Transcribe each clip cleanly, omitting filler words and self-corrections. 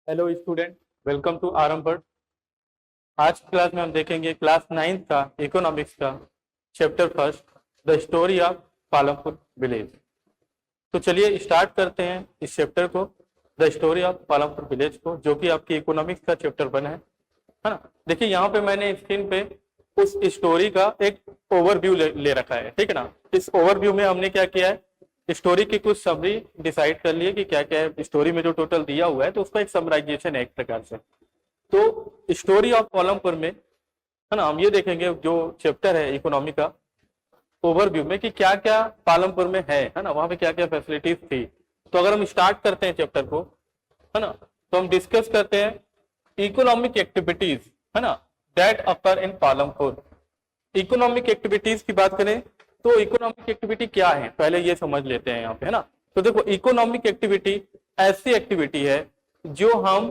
Hello student, welcome to आरंभ। आज की क्लास में हम देखेंगे क्लास 9th का इकोनॉमिक्स का chapter first, the story of Palampur village. तो चलिए स्टार्ट करते हैं इस चैप्टर को, the story of Palampur village को, जो कि आपकी इकोनॉमिक्स का चैप्टर 1 है ना। देखिए यहाँ पे मैंने स्क्रीन पे उस स्टोरी का एक ओवरव्यू ले रखा है, ठीक है ना। इस ओवरव्यू में हमने क्या किया है, स्टोरी की कुछ समरी डिसाइड कर लिए कि क्या क्या है स्टोरी में जो टोटल दिया हुआ है, तो उसका एक समराइजेशन है एक प्रकार से। तो स्टोरी ऑफ पालमपुर में है ना, हम ये देखेंगे जो चैप्टर है इकोनॉमी का ओवरव्यू में कि क्या क्या पालमपुर में है ना, वहां पे क्या क्या फैसिलिटीज थी। तो अगर हम स्टार्ट करते हैं चैप्टर को, है ना, तो हम डिस्कस करते हैं इकोनॉमिक एक्टिविटीज, है ना, that occur in Palampur. Economic activities की बात करें तो इकोनॉमिक एक्टिविटी क्या है, पहले ये समझ लेते हैं यहाँ पे, है ना। तो देखो, इकोनॉमिक एक्टिविटी ऐसी एक्टिविटी है जो हम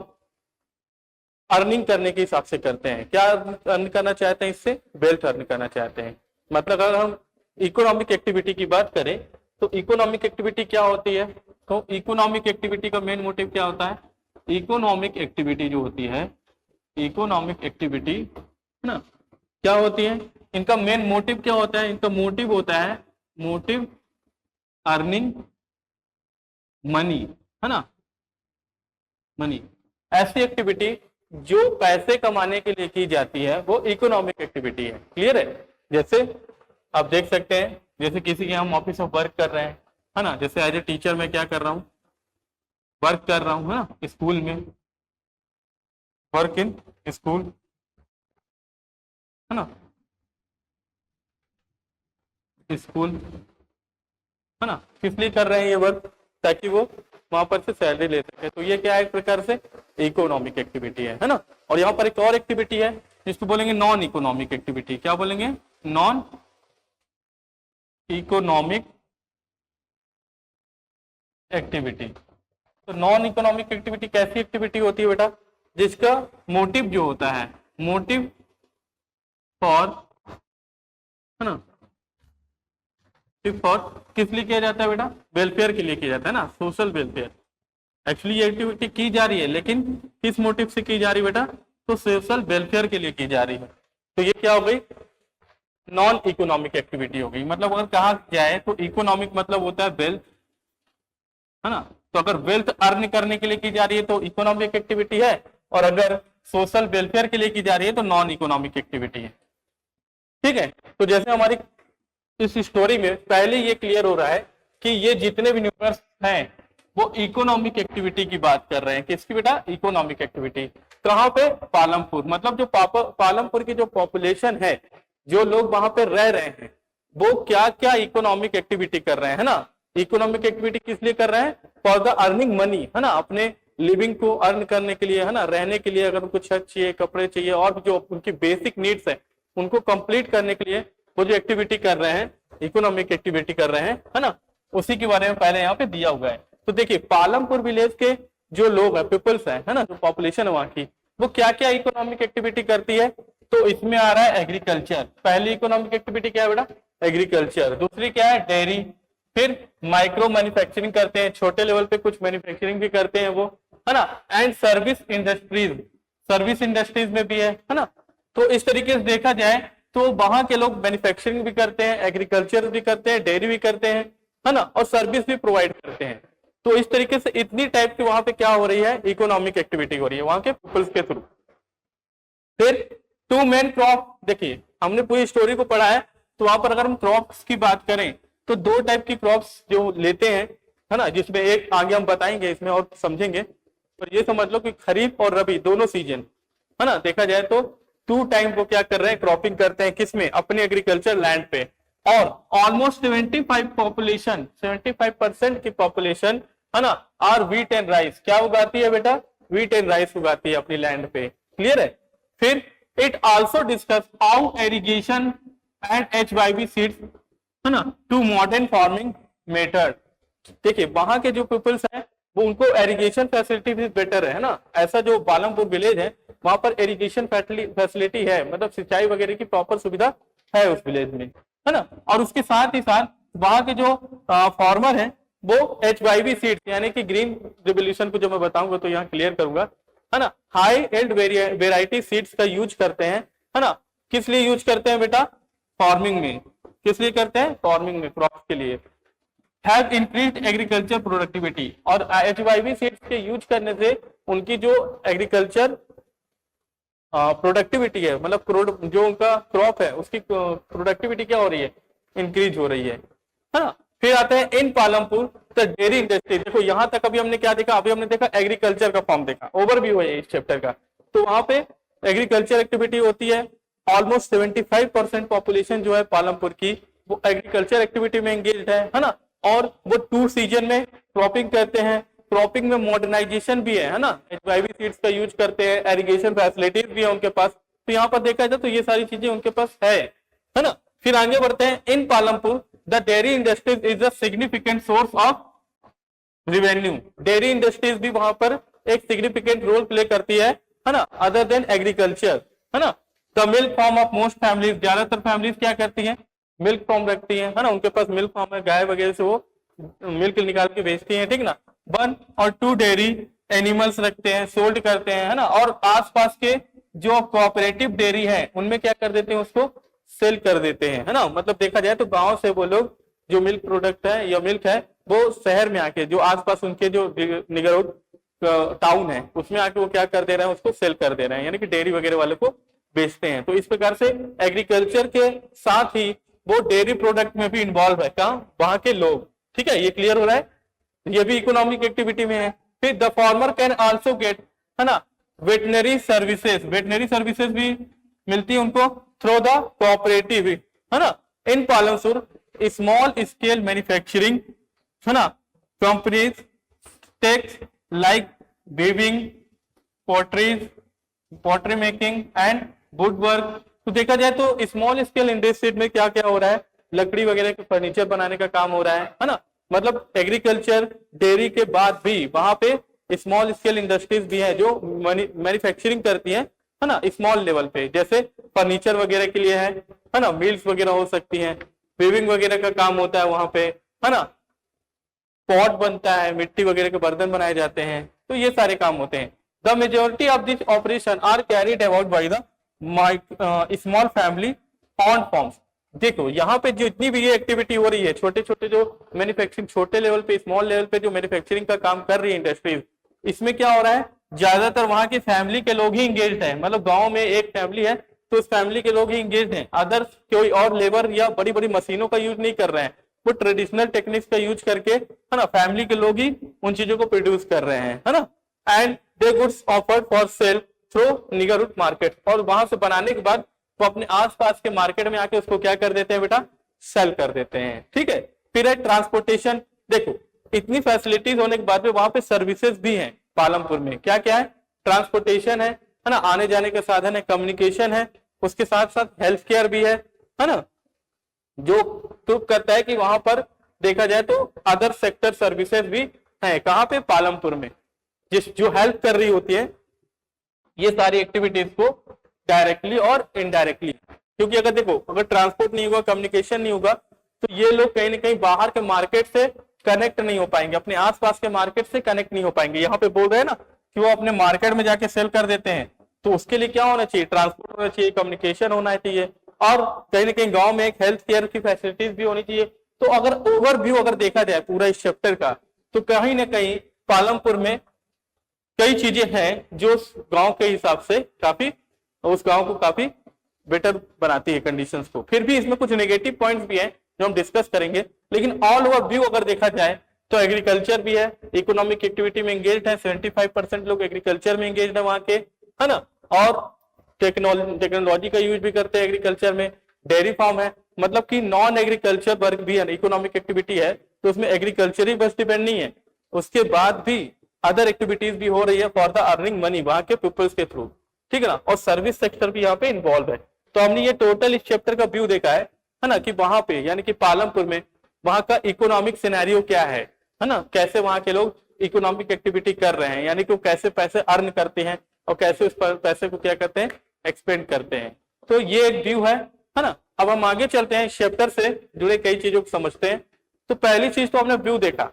अर्निंग करने के हिसाब से करते हैं। क्या अर्न करना चाहते हैं, इससे वेल्थ अर्न करना चाहते हैं। मतलब अगर हम इकोनॉमिक एक्टिविटी की बात करें तो इकोनॉमिक एक्टिविटी क्या होती है, तो इकोनॉमिक एक्टिविटी का मेन मोटिव क्या होता है। इकोनॉमिक एक्टिविटी जो होती है, इकोनॉमिक एक्टिविटी, है ना, क्या होती है, इनका मेन मोटिव क्या होता है, इनका मोटिव होता है मोटिव अर्निंग मनी, है ना, मनी। ऐसी एक्टिविटी जो पैसे कमाने के लिए की जाती है वो इकोनॉमिक एक्टिविटी है। क्लियर है। जैसे आप देख सकते हैं, जैसे किसी के हम ऑफिस ऑफ वर्क कर रहे हैं, है ना, जैसे एज ए टीचर मैं क्या कर रहा हूं, वर्क कर रहा हूं, है ना, स्कूल में, वर्क इन स्कूल, है ना, स्कूल, है ना, किस लिए कर रहे हैं ये वर्क, ताकि वो वहां पर से सैलरी ले सके। तो ये क्या है, एक प्रकार से इकोनॉमिक एक्टिविटी है ना। और यहाँ पर एक और एक्टिविटी है जिसको बोलेंगे नॉन इकोनॉमिक एक्टिविटी। क्या बोलेंगे, नॉन इकोनॉमिक एक्टिविटी। तो नॉन इकोनॉमिक एक्टिविटी कैसी एक्टिविटी होती है बेटा, जिसका मोटिव जो होता है, मोटिव फॉर, है ना, फॉर किस लिए किया जाता है बेटा, वेलफेयर के लिए किया जाता है ना, सोशल वेलफेयर। एक्चुअली ये एक्टिविटी की जा रही है लेकिन किस मोटिव से की जा रही है बेटा, तो सोशल वेलफेयर के लिए की जा रही है। तो ये क्या हो गई, नॉन इकोनॉमिक एक्टिविटी हो गई। मतलब अगर कहा जाए तो इकोनॉमिक मतलब होता है वेल्थ, है ना। तो अगर वेल्थ अर्न करने के लिए की जा रही है तो इकोनॉमिक एक्टिविटी है, और अगर सोशल वेलफेयर के लिए की जा रही है तो नॉन इकोनॉमिक एक्टिविटी है। ठीक है। तो जैसे हमारी इस स्टोरी में पहले ये क्लियर हो रहा है कि ये जितने भी न्यूमर्स हैं वो इकोनॉमिक एक्टिविटी की बात कर रहे हैं। किसकी बेटा, इकोनॉमिक एक्टिविटी। कहां पे, पालमपुर। मतलब जो पालमपुर की जो पॉपुलेशन है, जो लोग वहां पे रह रहे हैं, वो क्या क्या इकोनॉमिक एक्टिविटी कर रहे हैं, है ना। इकोनॉमिक एक्टिविटी किस लिए कर रहे हैं, फॉर द अर्निंग मनी, है ना, अपने लिविंग को अर्न करने के लिए, है ना, रहने के लिए, अगर उनको छत चाहिए, कपड़े चाहिए, और भी जो उनकी बेसिक नीड्स है उनको कंप्लीट करने के लिए वो जो एक्टिविटी कर रहे हैं, इकोनॉमिक एक्टिविटी कर रहे हैं, है ना, उसी के बारे में पहले यहाँ पे दिया हुआ है। तो देखिए, पालमपुर विलेज के जो लोग हैं, पीपल्स है ना, जो पॉपुलेशन है वहां की, वो क्या क्या इकोनॉमिक एक्टिविटी करती है। तो इसमें आ रहा है एग्रीकल्चर। पहली इकोनॉमिक एक्टिविटी क्या है बेटा, एग्रीकल्चर। दूसरी क्या है, डेयरी। फिर माइक्रो मैन्युफैक्चरिंग करते हैं, छोटे लेवल पे कुछ मैन्युफैक्चरिंग भी करते हैं वो, है ना। And service industries, service industries में भी है ना। तो इस तरीके से देखा जाए तो वहां के लोग मैन्युफैक्चरिंग भी करते हैं, एग्रीकल्चर भी करते हैं, डेयरी भी करते हैं, है ना, और सर्विस भी प्रोवाइड करते हैं। तो इस तरीके से इतनी टाइप की वहां पे क्या हो रही है, इकोनॉमिक एक्टिविटी हो रही है वहां के पीपल्स के थ्रू। फिर टू मेन क्रॉप। देखिए, हमने पूरी स्टोरी को पढ़ा है, तो वहां पर अगर हम क्रॉप्स की बात करें तो दो टाइप की क्रॉप्स जो लेते हैं, है ना, जिसमें एक आगे हम बताएंगे इसमें और समझेंगे। तो ये समझ लो कि खरीफ और रबी दोनों सीजन, है ना, देखा जाए तो 2 टाइम वो क्या कर रहे हैं, क्रॉपिंग करते हैं, किसमें, अपने एग्रीकल्चर लैंड पे। और ऑलमोस्ट 75% की पॉपुलेशन, है ना, आर व्हीट एंड राइस। क्या उगाती है बेटा, व्हीट एंड राइस उगाती है अपनी लैंड पे। क्लियर है। फिर it also discuss how irrigation and HYV seeds, है ना, टू मॉडर्न फार्मिंग मेथड। देखिए, वहां के जो पीपल्स हैं वो, उनको एरिगेशन फैसिलिटी भी बेटर है ना। ऐसा जो पालमपुर विलेज है वहां पर एरिगेशन फैसिलिटी है, मतलब सिंचाई वगैरह की प्रॉपर सुविधा है उस विलेज में, है ना। और उसके साथ ही साथ वहां के जो फार्मर हैं वो HYV सीड्स, यानी कि ग्रीन रिवोल्यूशन को जो मैं बताऊंगा तो यहाँ क्लियर करूंगा, है ना, हाई एल्ड वेराइटी सीड्स का यूज करते हैं, है ना, किस लिए यूज करते हैं बेटा, फार्मिंग में, किस लिए करते हैं, फार्मिंग में, क्रॉप के लिए, हैव इंक्रीज्ड एग्रीकल्चर प्रोडक्टिविटी, और HYV सीड्स के यूज करने से उनकी जो एग्रीकल्चर प्रोडक्टिविटी है, मतलब जो उनका क्रॉप है उसकी प्रोडक्टिविटी क्या हो रही है, इंक्रीज हो रही है ना। फिर आते हैं in Palampur the dairy industry. देखो यहां तक अभी हमने क्या देखा, अभी हमने देखा एग्रीकल्चर का फॉर्म देखा, ओवरव्यू है इस चैप्टर का। तो वहां पे एग्रीकल्चर एक्टिविटी होती है, ऑलमोस्ट 75% पॉपुलेशन जो है पालमपुर की वो एग्रीकल्चर एक्टिविटी में एंगेज्ड है ना, और वो 2 सीजन में क्रॉपिंग करते हैं, क्रॉपिंग में मॉडर्नाइजेशन भी है ना, HYV सीड्स का यूज करते हैं, एरिगेशन फैसिलिटीज भी है उनके पास। तो यहाँ पर देखा जाए तो ये सारी चीजें उनके पास है ना। फिर आगे बढ़ते हैं, in Palampur the dairy industries is a significant source of revenue. Dairy industries भी वहां पर एक सिग्निफिकेंट रोल प्ले करती है ना, अदर देन एग्रीकल्चर, है ना। The milk farm of most families, ज्यादातर फैमिलीज क्या करती हैं, मिल्क फार्म रखती हैं, है ना, उनके पास मिल्क फार्म है, गाय वगैरह से वो मिल्क निकाल के बेचती हैं, ठीक ना। 1 और 2 डेयरी एनिमल्स रखते हैं, सोल्ड करते हैं, है ना, और आसपास के जो कोऑपरेटिव डेयरी है उनमें क्या कर देते हैं, उसको सेल कर देते हैं, है ना। मतलब देखा जाए तो गांव से वो लोग जो मिल्क प्रोडक्ट है या मिल्क है वो शहर में आके जो आसपास उनके जो निगरोड टाउन है उसमें आके वो क्या कर दे रहे हैं, उसको सेल कर दे रहे हैं, यानी कि डेयरी वगैरह वाले को बेचते हैं। तो इस प्रकार से एग्रीकल्चर के साथ ही वो डेयरी प्रोडक्ट में भी इन्वॉल्व है, कहाँ, वहां के लोग, ठीक है, ये क्लियर हो रहा है, ये भी इकोनॉमिक एक्टिविटी में है। फिर the farmer can also get, है ना, वेटनरी सर्विसेज, वेटनरी सर्विसेज भी मिलती है उनको थ्रू द कोऑपरेटिव, है ना। In Palanpur small scale manufacturing, है ना, companies takes like weaving, pottery making and wood work. तो देखा जाए तो स्मॉल स्केल इंडस्ट्री में क्या क्या हो रहा है, लकड़ी वगैरह के फर्नीचर बनाने का काम हो रहा है ना। मतलब एग्रीकल्चर डेयरी के बाद भी वहां पे स्मॉल स्केल इंडस्ट्रीज भी है जो मैन्युफैक्चरिंग करती है ना, स्मॉल लेवल पे, जैसे फर्नीचर वगैरह के लिए है ना, मिल्स वगैरह हो सकती हैं, वीविंग वगैरह का काम होता है वहां पे, है ना, पॉट बनता है, मिट्टी वगैरह के बर्तन बनाए जाते हैं, तो ये सारे काम होते हैं। The majority of this operation are carried out by the small family on farms. देखो यहाँ पे जितनी भी ये एक्टिविटी हो रही है, छोटे छोटे जो मैन्युफैक्चरिंग, छोटे लेवल पे, स्मॉल लेवल पे जो मैन्युफैक्चरिंग का काम कर रही है इंडस्ट्रीज, इसमें क्या हो रहा है, ज्यादातर वहां की फैमिली के लोग ही इंगेज्ड हैं। मतलब गांव में एक फैमिली है तो उस फैमिली के लोग ही इंगेज्ड हैं, अदर्स कोई और लेबर या बड़ी बड़ी मशीनों का यूज नहीं कर रहे हैं, वो ट्रेडिशनल टेक्निक्स का यूज करके, है ना, फैमिली के लोग ही उन चीजों को प्रोड्यूस कर रहे हैं, है ना। And they goods offered for sale through neighbourhood market, और वहां से बनाने के बाद वो अपने आसपास के मार्केट में आके उसको क्या कर देते हैं बेटा, सेल कर देते हैं, ठीक है। फिर है ट्रांसपोर्टेशन। देखो इतनी फैसिलिटीज होने के बाद में वहां पे सर्विसेज भी हैं पालमपुर में, क्या क्या है, ट्रांसपोर्टेशन है ना, आने जाने का साधन है, कम्युनिकेशन है, उसके साथ साथ हेल्थ केयर भी है ना, जो प्रूव करता है कि वहां पर देखा जाए तो अदर सेक्टर सर्विसेज भी है, कहां पे, पालमपुर में, जो हेल्प कर रही होती है ये सारी एक्टिविटीज को डायरेक्टली और इनडायरेक्टली। क्योंकि अगर देखो, अगर ट्रांसपोर्ट नहीं होगा, कम्युनिकेशन नहीं होगा, तो ये लोग कहीं ना कहीं बाहर के मार्केट से कनेक्ट नहीं हो पाएंगे, अपने आसपास के मार्केट से कनेक्ट नहीं हो पाएंगे। यहाँ पे बोल रहे हैं ना कि वो अपने मार्केट में जाके सेल कर देते हैं, तो उसके लिए क्या होना चाहिए, ट्रांसपोर्ट होना चाहिए, कम्युनिकेशन होना चाहिए, और कहीं ना कहीं गांव में एक हेल्थ केयर की फैसिलिटीज भी होनी चाहिए। तो अगर ओवरव्यू अगर देखा जाए पूरा इस चैप्टर का, तो कहीं ना कहीं पालमपुर में कई चीजें हैं जो उस गांव के हिसाब से काफी, उस गांव को काफी बेटर बनाती है कंडीशंस को। फिर भी इसमें कुछ नेगेटिव पॉइंट्स भी हैं जो हम डिस्कस करेंगे, लेकिन ऑल ओवर व्यू अगर देखा जाए तो एग्रीकल्चर भी है, इकोनॉमिक एक्टिविटी में एंगेज्ड है, 75% लोग एग्रीकल्चर में एंगेज्ड है वहां के, है ना, और टेक्नोलॉजी का यूज भी करते हैं एग्रीकल्चर में, डेयरी फार्म है, मतलब कि नॉन एग्रीकल्चर वर्क भी है, इकोनॉमिक एक्टिविटी है, तो उसमें एग्रीकल्चर ही बस डिपेंड नहीं है, उसके बाद भी अदर एक्टिविटीज भी हो रही है फॉर द अर्निंग मनी वहां के पीपल्स के थ्रू, ठीक है ना, और सर्विस सेक्टर भी यहाँ पे इन्वॉल्व है। तो हमने ये टोटल इस चैप्टर का व्यू देखा है ना, कि वहां पे यानी कि पालमपुर में वहां का इकोनॉमिक सिनेरियो क्या है ना, कैसे वहां के लोग इकोनॉमिक एक्टिविटी कर रहे हैं, यानी कि वो कैसे पैसे अर्न करते हैं और कैसे उस पैसे को क्या करते हैं, एक्सपेंड करते हैं। तो ये एक व्यू है ना। अब हम आगे चलते हैं, चैप्टर से जुड़े कई चीजों को समझते हैं। तो पहली चीज तो हमने व्यू देखा।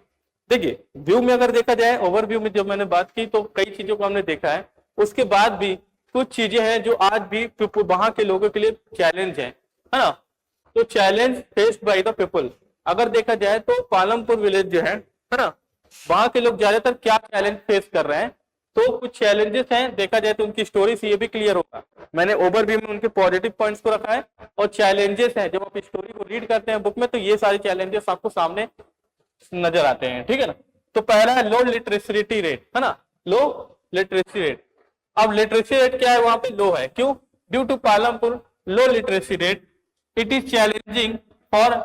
देखिए व्यू में अगर देखा जाए, ओवरव्यू में जब मैंने बात की तो कई चीजों को हमने देखा है। उसके बाद भी कुछ चीजें हैं जो आज भी वहां के लोगों के लिए चैलेंज है ना। तो challenge faced by the people, अगर देखा जाए तो पालमपुर विलेज जो है ना, वहां के लोग ज्यादातर क्या चैलेंज फेस कर रहे हैं। तो कुछ चैलेंजेस हैं, देखा जाए तो उनकी स्टोरी से ये भी क्लियर होगा। मैंने ओवरव्यू में उनके पॉजिटिव पॉइंट्स को रखा है, और चैलेंजेस हैं जब आप स्टोरी को रीड करते हैं बुक में तो ये सारे चैलेंजेस आपको सामने नजर आते हैं, ठीक है ना। तो पहला है लो लिटरेसी रेट, है ना, लो लिटरेसी रेट। अब लिटरेसी रेट क्या है, वहां पे लो है, क्यों? Due to Palampur low literacy rate it is challenging for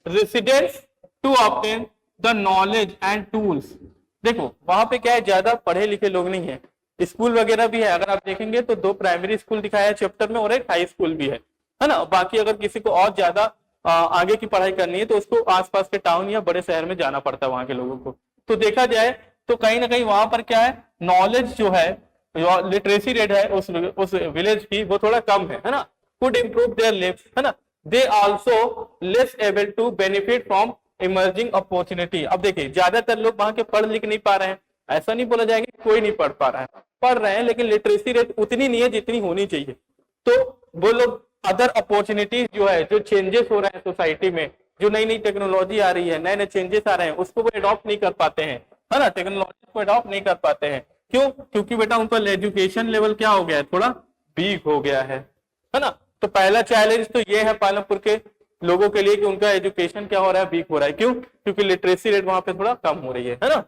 residents to obtain the knowledge and tools. देखो वहां पे क्या है, ज्यादा पढ़े लिखे लोग नहीं है, स्कूल वगैरह भी है, अगर आप देखेंगे तो 2 प्राइमरी स्कूल दिखाया है चैप्टर में और एक हाई स्कूल भी है ना। बाकी अगर किसी को और ज्यादा आगे की पढ़ाई करनी है तो उसको आसपास के टाउन या बड़े शहर में जाना पड़ता है वहां के लोगों को। तो देखा जाए तो कहीं ना कहीं वहां पर क्या है, नॉलेज जो है, लिटरेसी रेट है उस विलेज की वो थोड़ा कम है ना। कुड इम्प्रूव देयर लिव्स, है ना। They also less able to benefit from emerging opportunity. अब देखिए ज्यादातर लोग वहां के पढ़ लिख नहीं पा रहे हैं, ऐसा नहीं बोला जाएगा कि कोई नहीं पढ़ पा रहा है, पढ़ रहे हैं, लेकिन लिटरेसी रेट उतनी नहीं है जितनी होनी चाहिए। तो वो लोग अदर अपॉर्चुनिटीज जो है, जो चेंजेस हो रहे हैं सोसाइटी में, जो नई नई टेक्नोलॉजी आ रही है, नए नए चेंजेस आ रहे हैं, उसको वो अडॉप्ट नहीं कर पाते हैं, है ना, टेक्नोलॉजी को अडॉप्ट नहीं कर पाते हैं। क्यों? क्योंकि बेटा उनका एजुकेशन लेवल क्या हो गया है, थोड़ा वीक हो गया है ना। तो पहला चैलेंज तो ये है पालमपुर के लोगों के लिए कि उनका एजुकेशन क्या हो रहा है, वीक हो रहा है। क्यों? क्योंकि लिटरेसी रेट वहां पे थोड़ा कम हो रही है ना।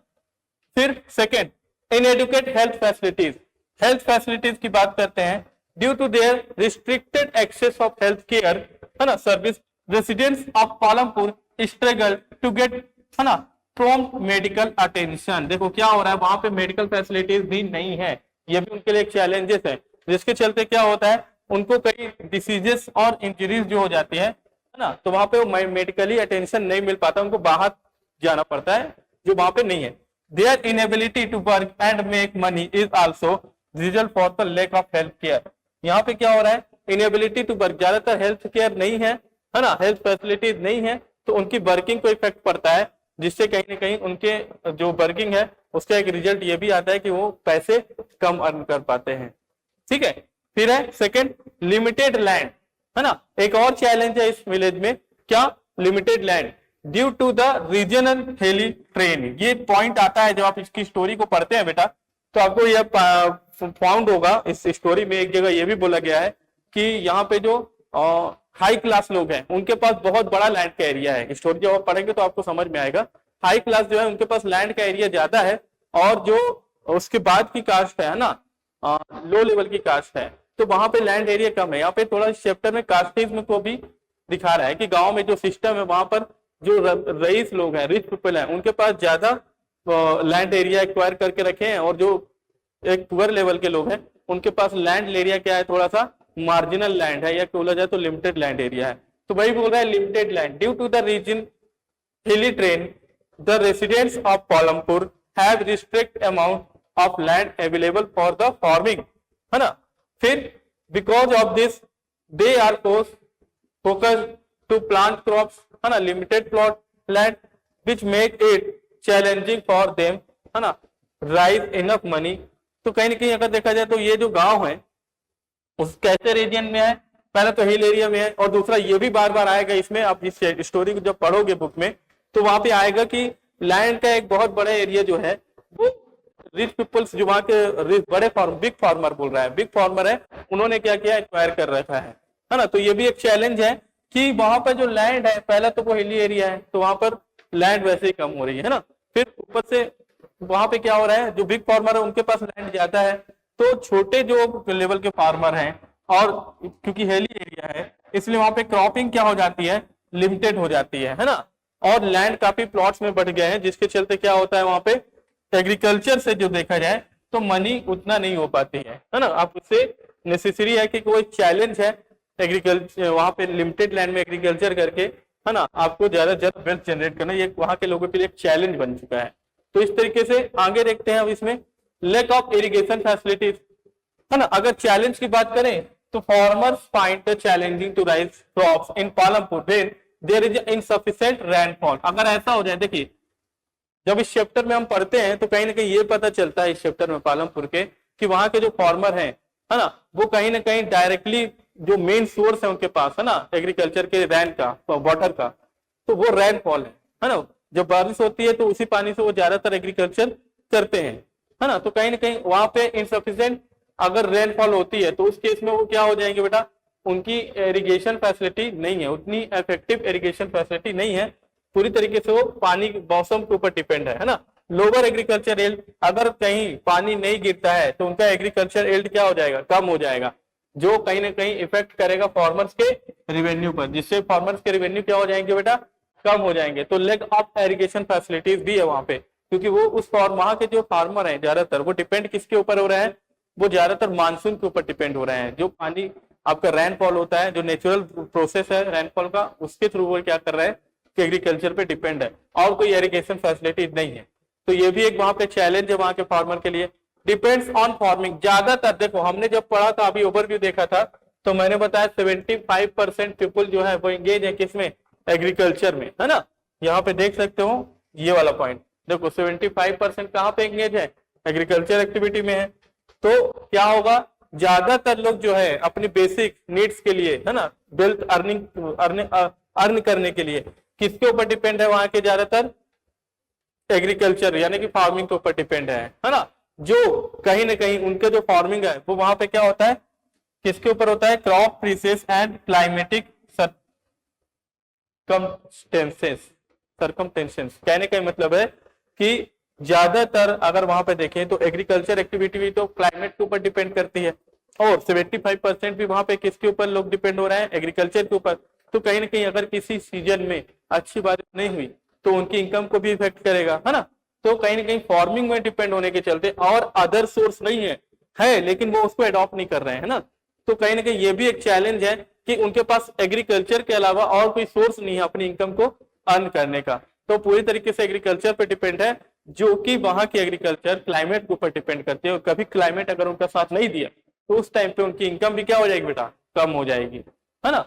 फिर second, inadequate health facilities. Health facilities की बात करते हैं, due to their restricted access of health care, है ना, service, residents of Palampur struggle to get, है ना, प्रॉम्प्ट मेडिकल अटेंशन। देखो क्या हो रहा है, वहां पे मेडिकल फैसिलिटीज भी नहीं है, ये भी उनके लिए एक चैलेंजेस है, जिसके चलते क्या होता है, उनको कई डिसीजेस और इंजरीज जो हो जाती है ना, तो वहां पे मेडिकली अटेंशन नहीं मिल पाता, उनको बाहर जाना पड़ता है जो वहां पे नहीं है। Their inability to work and make money is also result for the lack of health care. यहाँ पे क्या हो रहा है, इनएबिलिटी टू वर्क, ज्यादातर हेल्थ केयर नहीं है ना, हेल्थ फैसिलिटीज नहीं है, तो उनकी वर्किंग को इफेक्ट पड़ता है, जिससे कहीं ना कहीं उनके जो वर्किंग है उसका एक रिजल्ट ये भी आता है कि वो पैसे कम अर्न कर पाते हैं, ठीक है। फिर है सेकंड, लिमिटेड लैंड, है ना, एक और चैलेंज है इस विलेज में, क्या? Limited land due to the regional hilly terrain. ये पॉइंट आता है जब आप इसकी स्टोरी को पढ़ते हैं बेटा, तो आपको यह फाउंड होगा इस स्टोरी में, एक जगह ये भी बोला गया है कि यहाँ पे जो हाई क्लास लोग हैं उनके पास बहुत बड़ा लैंड का एरिया है। स्टोरी जब आप पढ़ेंगे तो आपको समझ में आएगा, हाई क्लास जो है उनके पास लैंड का एरिया ज्यादा है, और जो उसके बाद की कास्ट है ना, लो लेवल की कास्ट है, तो वहां पे लैंड एरिया कम है। यहाँ पे थोड़ा चैप्टर में कास्टिज्म को भी दिखा रहा है कि गांव में जो सिस्टम है वहां पर जो रईस लोग हैं, रिच पीपल हैं, उनके पास ज्यादा लैंड एरिया एक्वायर करके रखे हैं, और जो एक पुअर लेवल के लोग हैं उनके पास लैंड एरिया क्या है, थोड़ा सा मार्जिनल लैंड है, या बोला जाए तो लिमिटेड लैंड एरिया है। तो वही बोल रहा है limited land due to the reason hilly terrain the residents of Palampur have restrict amount of land available for the farming, है ना। फिर because of this they are focus to plant crops, है ना, limited plot land which make it challenging for them, है ना, rise enough money. तो कहीं ना कहीं अगर देखा जाए तो ये जो गांव है उस कैसे रीजन में है, पहला तो हिल एरिया में है, और दूसरा ये भी बार बार आएगा इसमें, आप इस स्टोरी को जब पढ़ोगे बुक में तो वहां पे आएगा कि लैंड का एक बहुत बड़ा एरिया जो है वो रिच पीपल्स, जो वहां के बड़े बिग फार्मर बोल रहा है, बिग फार्मर है, उन्होंने क्या किया, एक्वायर कर रखा है ना। तो ये भी एक चैलेंज है कि वहां पर जो लैंड है, पहला तो वो हिली एरिया है तो वहां पर लैंड वैसे ही कम हो रही है ना। फिर ऊपर से वहां पे क्या हो रहा है, जो बिग फार्मर है उनके पास लैंड ज्यादा है, तो छोटे जो लेवल के फार्मर हैं, और क्योंकि हिली एरिया है इसलिए वहां पे क्रॉपिंग क्या हो जाती है, लिमिटेड हो जाती है ना, और लैंड काफी प्लॉट्स में बढ़ गए हैं, जिसके चलते क्या होता है वहां पे एग्रीकल्चर से जो देखा जाए तो मनी उतना नहीं हो पाती है ना। आप उससे नेसेसरी है कि कोई चैलेंज है एग्रीकल्चर, वहां पे लिमिटेड लैंड में एग्रीकल्चर करके, है ना, आपको ज्यादा से ज्यादा वेल्थ जनरेट करना, ये वहां के लोगों के लिए एक चैलेंज बन चुका है। तो इस तरीके से आगे देखते हैं अब इसमें लैक ऑफ इरिगेशन फैसिलिटीज, है ना। अगर चैलेंज की बात करें तो farmers find the challenging to raise crops in Palampur when there is insufficient rainfall. अगर ऐसा हो जाए, देखिए जब इस चैप्टर में हम पढ़ते हैं तो कहीं ना कहीं ये पता चलता है इस चैप्टर में पालमपुर के कि वहां के जो फार्मर हैं, है ना, वो कहीं ना कहीं डायरेक्टली जो मेन सोर्स है उनके पास, है ना, एग्रीकल्चर के रैन का, वाटर का, तो वो रेनफॉल है ना। जब बारिश होती है तो उसी पानी से वो ज्यादातर एग्रीकल्चर करते हैं, है ना। तो कहीं ना कहीं वहां पे इनसफिशिएंट अगर रेनफॉल होती है तो उस केस में वो क्या हो जाएंगे बेटा, उनकी इरिगेशन फैसिलिटी नहीं है, उतनी इफेक्टिव इरिगेशन फैसिलिटी नहीं है, पूरी तरीके से वो पानी मौसम के ऊपर डिपेंड है ना। लोअर एग्रीकल्चर एल्ड, अगर कहीं पानी नहीं गिरता है तो उनका एग्रीकल्चर एल्ड क्या हो जाएगा, कम हो जाएगा, जो कहीं ना कहीं इफेक्ट करेगा फार्मर्स के रिवेन्यू पर, जिससे फार्मर्स के रिवेन्यू क्या हो जाएंगे बेटा, कम हो जाएंगे। तो लैक ऑफ इरिगेशन फैसिलिटीज भी है वहां पे, क्योंकि वो उस वहां के जो फार्मर हैं ज्यादातर वो डिपेंड किसके ऊपर हो रहे हैं, वो ज्यादातर मानसून के ऊपर डिपेंड हो रहे हैं। जो पानी आपका रेनफॉल होता है, जो नेचुरल प्रोसेस है रेनफॉल का, उसके थ्रू वो क्या कर रहे हैं कि एग्रीकल्चर पे डिपेंड है, और कोई इरिगेशन फैसिलिटी नहीं है। तो ये भी एक वहां पे चैलेंज है वहां के फार्मर के लिए। डिपेंड्स ऑन फार्मिंग, ज्यादातर देखो हमने जब पढ़ा था, अभी ओवरव्यू देखा था, तो मैंने बताया 75% पीपल जो है वो एंगेज है किसमें, एग्रीकल्चर में, है ना। यहाँ पे देख सकते हो ये वाला पॉइंट, देखो 75% कहाँ पे एंगेज है, एग्रीकल्चर एक्टिविटी में है। तो क्या होगा, ज्यादातर लोग जो है अपनी बेसिक नीड्स के लिए, है ना, वेल्थ अर्न करने के लिए किसके ऊपर डिपेंड है, वहां के ज्यादातर एग्रीकल्चर यानी कि फार्मिंग के ऊपर डिपेंड है ना। जो कहीं ना कहीं उनके जो फार्मिंग है वो वहां पे क्या होता है, किसके ऊपर होता है, क्रॉप प्रीसेस एंड क्लाइमेटिक सरकमटेंसेस। कहने का मतलब है कि ज्यादातर अगर वहां पे देखें तो एग्रीकल्चर एक्टिविटी भी तो क्लाइमेट के ऊपर डिपेंड करती है, और 75% भी वहां पे किसके ऊपर लोग डिपेंड हो रहे हैं, एग्रीकल्चर के ऊपर। तो कहीं ना कहीं अगर किसी सीजन में अच्छी बारिश नहीं हुई तो उनकी इनकम को भी इफेक्ट करेगा, है ना। तो कहीं ना कहीं फार्मिंग में डिपेंड होने के चलते, और अदर सोर्स नहीं है लेकिन वो उसको अडॉप्ट नहीं कर रहे हैं, है ना। तो कहीं ना कहीं ये भी एक चैलेंज है कि उनके पास एग्रीकल्चर के अलावा और कोई सोर्स नहीं है अपनी इनकम को अर्न करने का। तो पूरी तरीके से एग्रीकल्चर पे डिपेंड है, जो कि वहां की एग्रीकल्चर क्लाइमेट के ऊपर डिपेंड करती है, और कभी क्लाइमेट अगर उनका साथ नहीं दिया तो उस टाइम पे उनकी इनकम भी क्या हो जाएगी बेटा, कम हो जाएगी, है ना।